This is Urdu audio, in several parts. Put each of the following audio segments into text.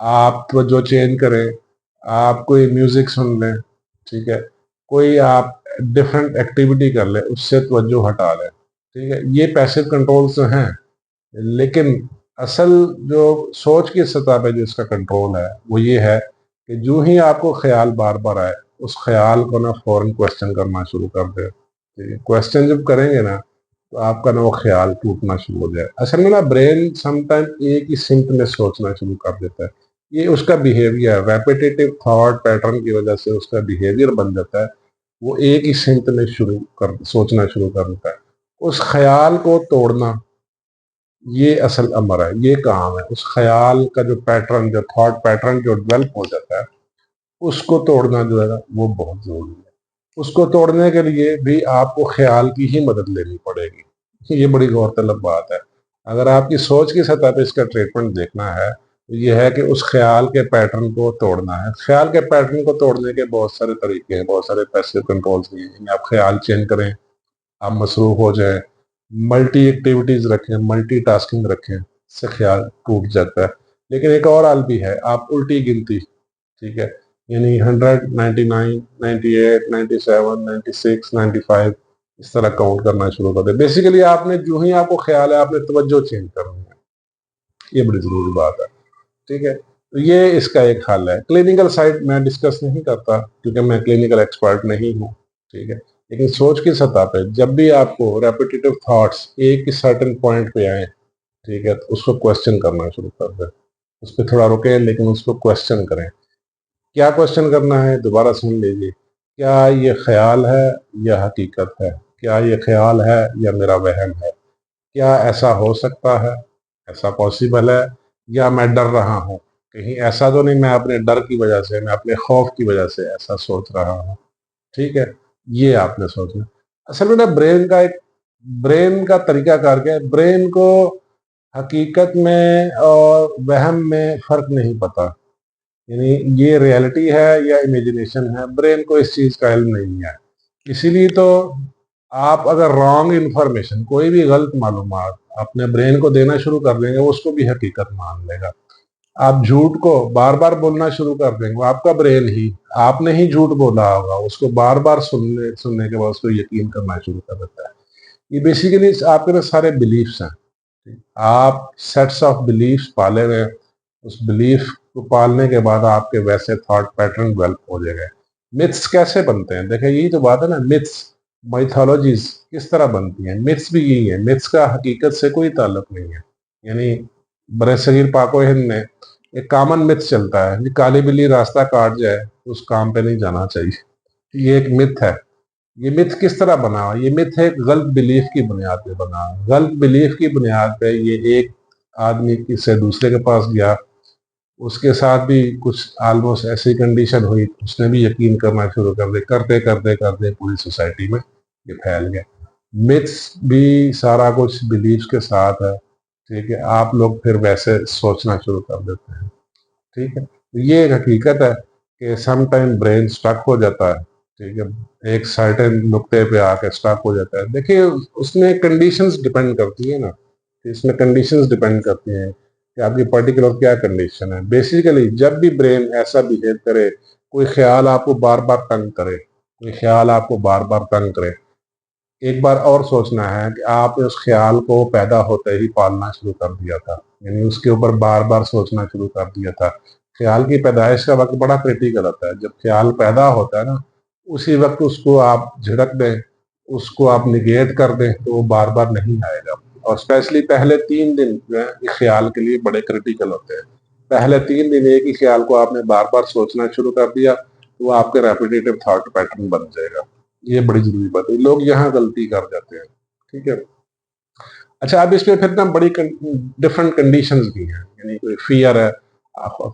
آپ توجہ چینج کریں، آپ کوئی میوزک سن لیں، ٹھیک ہے، کوئی آپ ڈفرینٹ ایکٹیویٹی کر لیں، اس سے توجہ ہٹا لیں، ٹھیک ہے، یہ پیسو کنٹرول تو ہیں، لیکن اصل جو سوچ کی سطح پہ جو اس کا کنٹرول ہے وہ یہ ہے کہ جو ہی آپ کو خیال بار بار آئے اس خیال کو نا فوراً کوشچن کرنا شروع کر دے، کوشچن جب کریں گے نا تو آپ کا نا وہ خیال ٹوٹنا شروع ہو جائے۔ اصل میں نا برین سم ٹائم ایک ہی سمت میں سوچنا شروع کر دیتا ہے، یہ اس کا بیہیویئر ریپیٹیٹو تھاٹ پیٹرن کی وجہ سے اس کا بیہیویئر بن جاتا ہے، وہ ایک ہی سمت میں سوچنا شروع کر دیتا ہے۔ اس خیال کو توڑنا یہ اصل امر ہے، یہ کام ہے، اس خیال کا جو پیٹرن، جو تھاٹ پیٹرن جو ڈیولپ ہو جاتا ہے اس کو توڑنا جو ہے نا وہ بہت ضروری ہے۔ اس کو توڑنے کے لیے بھی آپ کو خیال کی ہی مدد لینی پڑے گی، یہ بڑی غور طلب بات ہے۔ اگر آپ کی سوچ کی سطح پہ اس کا ٹریٹمنٹ دیکھنا ہے تو یہ ہے کہ اس خیال کے پیٹرن کو توڑنا ہے۔ خیال کے پیٹرن کو توڑنے کے بہت سارے طریقے ہیں، بہت سارے پیسو کنٹرولز بھی ہیں، آپ خیال چینج کریں، آپ مصروف ہو جائیں، ملٹی ایکٹیویٹیز رکھیں، ملٹی ٹاسکنگ رکھیں، اس سے خیال ٹوٹ جاتا ہے۔ لیکن ایک اور حال بھی ہے، آپ الٹی گنتی، ٹھیک ہے، یعنی 100 99 98 97 96 95 اس طرح کاؤنٹ کرنا شروع کر دیں۔ بیسیکلی آپ نے جو ہی آپ کو خیال ہے آپ نے توجہ چینج کرنی ہے، یہ بڑی ضروری بات ہے، ٹھیک ہے۔ تو یہ اس کا ایک حل ہے۔ کلینکل سائڈ میں ڈسکس نہیں کرتا کیونکہ میں کلینکل ایکسپرٹ نہیں ہوں، ٹھیک ہے، لیکن سوچ کی سطح پہ جب بھی آپ کو ریپیٹیٹو تھاٹس ایک ہی سرٹن پوائنٹ پہ آئیں، ٹھیک ہے، تو اس کو کوشچن کرنا شروع کر دیں، اس پہ تھوڑا رکیں لیکن اس کو کوشچن کریں۔ کیا کوشچن کرنا ہے دوبارہ سن لیجیے، کیا یہ خیال ہے یا حقیقت ہے؟ کیا یہ خیال ہے یا میرا وہم ہے؟ کیا ایسا ہو سکتا ہے، ایسا پاسبل ہے، یا میں ڈر رہا ہوں؟ کہیں ایسا تو نہیں میں اپنے ڈر کی وجہ سے، میں اپنے خوف کی وجہ سے ایسا سوچ رہا ہوں، ٹھیک ہے، یہ آپ نے سوچنا۔ اصل میں نا برین کا طریقہ کار کیا ہے، برین کو حقیقت میں اور وہم میں فرق نہیں پتا، یعنی یہ ریئلٹی ہے یا امیجنیشن ہے، برین کو اس چیز کا علم نہیں ہے۔ اسی لیے تو آپ اگر رانگ انفارمیشن، کوئی بھی غلط معلومات اپنے برین کو دینا شروع کر دیں گے وہ اس کو بھی حقیقت مان لے گا۔ آپ جھوٹ کو بار بار بولنا شروع کر دیں گے، وہ آپ کا برین ہی، آپ نے ہی جھوٹ بولا ہوگا، اس کو بار بار سننے کے بعد اس کو یقین کرنا شروع کر دیتا ہے۔ یہ بیسیکلی آپ کے سارے بلیفس ہیں، آپ سیٹس آف بلیفس پالے ہوئے، اس بلیف کو پالنے کے بعد آپ کے ویسے تھاٹ پیٹرن ڈیولپ ہو جائے گا۔ متس کیسے بنتے ہیں؟ دیکھیں یہی تو بات ہے نا، متس مائتھولوجیز کس طرح بنتی ہیں؟ متس بھی یہی ہے، متس کا حقیقت سے کوئی تعلق نہیں ہے۔ یعنی برصغیر پاک و ہند میں ایک کامن متس چلتا ہے کہ کالی بلی راستہ کاٹ جائے اس کام پہ نہیں جانا چاہیے، یہ ایک مت ہے۔ یہ مت کس طرح بنا ہوا؟ یہ مت ہے غلط بلیف کی بنیاد پہ بنا ہوا۔ غلط بلیف کی بنیاد پہ یہ ایک آدمی سے دوسرے کے پاس گیا، اس کے ساتھ بھی کچھ آلموسٹ ایسی کنڈیشن ہوئی، اس نے بھی یقین کرنا شروع کر دے، کرتے کرتے کرتے پوری سوسائٹی میں یہ پھیل گیا۔ متس بھی سارا کچھ بلیفس کے ساتھ ہے، ٹھیک ہے، آپ لوگ پھر ویسے سوچنا شروع کر دیتے ہیں، ٹھیک ہے۔ یہ ایک حقیقت ہے کہ سم ٹائم برین سٹک ہو جاتا ہے، ٹھیک ہے، ایک سرٹن نقطے پہ آ کے سٹک ہو جاتا ہے۔ دیکھیے اس میں کنڈیشنز ڈپینڈ کرتی ہیں نا، اس میں کنڈیشنز ڈپینڈ کرتی ہیں کہ آپ کی پرٹیکولر کیا کنڈیشن ہے۔ بیسیکلی جب بھی برین ایسا بیہیو کرے، کوئی خیال آپ کو بار بار تنگ کرے، کوئی خیال آپ کو بار بار تنگ کرے، ایک بار اور سوچنا ہے کہ آپ نے اس خیال کو پیدا ہوتے ہی پالنا شروع کر دیا تھا، یعنی اس کے اوپر بار بار سوچنا شروع کر دیا تھا۔ خیال کی پیدائش کا وقت بڑا کریٹیکل ہوتا ہے، جب خیال پیدا ہوتا ہے نا اسی وقت اس کو آپ جھڑک دیں، اس کو آپ نگیٹ کر دیں تو وہ بار بار نہیں آئے گا۔ اور اسپیشلی پہلے 3 دن جو ہے خیال کے لیے بڑے کریٹیکل ہوتے ہیں۔ پہلے 3 دن ایک ہی خیال کو آپ نے بار بار سوچنا شروع کر دیا تو وہ آپ کے ریپیٹیٹو تھاٹ پیٹرن بن جائے گا۔ یہ بڑی ضروری بات ہے، لوگ یہاں غلطی کر جاتے ہیں، ٹھیک ہے۔ اچھا اب اس میں پھر نا بڑی ڈفرنٹ کنڈیشنز بھی ہیں، یعنی کوئی فیئر ہے،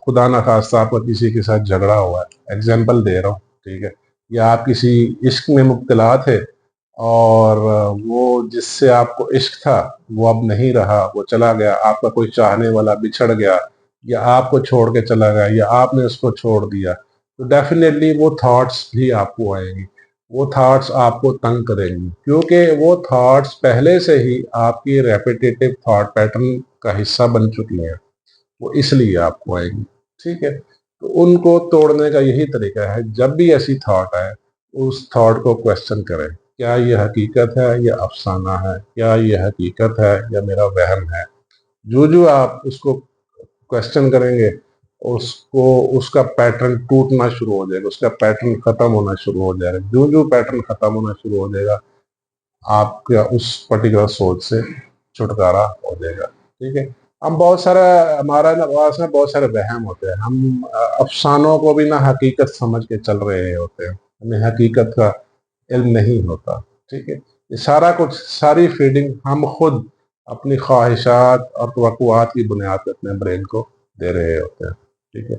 خدا نخواستہ آپ کا کسی کے ساتھ جھگڑا ہوا ہے، ایگزامپل دے رہا ہوں، ٹھیک ہے، یا آپ کسی عشق میں مبتلا تھے اور وہ جس سے آپ کو عشق تھا وہ اب نہیں رہا، وہ چلا گیا، آپ کا کوئی چاہنے والا بچھڑ گیا، یا آپ کو چھوڑ کے چلا گیا، یا آپ نے اس کو چھوڑ دیا، تو ڈیفینیٹلی وہ تھاٹس بھی آپ کو آئیں گی، وہ تھاٹس آپ کو تنگ کریں گی، کیونکہ وہ تھاٹس پہلے سے ہی آپ کی ریپیٹیٹو تھاٹ پیٹرن کا حصہ بن چکی ہیں، وہ اس لیے آپ کو آئیں گی، ٹھیک ہے، تو ان کو توڑنے کا یہی طریقہ ہے، جب بھی ایسی تھاٹ آئے اس تھاٹ کو کویسچن کریں، کیا یہ حقیقت ہے یا افسانہ ہے، کیا یہ حقیقت ہے یا میرا وہم ہے۔ جو آپ اس کو کویسچن کریں گے اس کا پیٹرن ٹوٹنا شروع ہو جائے گا، اس کا پیٹرن ختم ہونا شروع ہو جائے گا۔ جو پیٹرن ختم ہونا شروع ہو جائے گا آپ کا اس پرٹیکولر سوچ سے چھٹکارا ہو جائے گا۔ ٹھیک ہے، ہم بہت سارا ہمارا پاس میں بہت سارے وہم ہوتے ہیں، ہم افسانوں کو بھی نہ حقیقت سمجھ کے چل رہے ہوتے ہیں، ہمیں حقیقت کا علم نہیں ہوتا۔ ٹھیک ہے، یہ سارا کچھ، ساری فیڈنگ ہم خود اپنی خواہشات اور توقعات کی بنیاد پہ اپنے برین کو دے رہے ہوتے ہیں۔ ٹھیک ہے،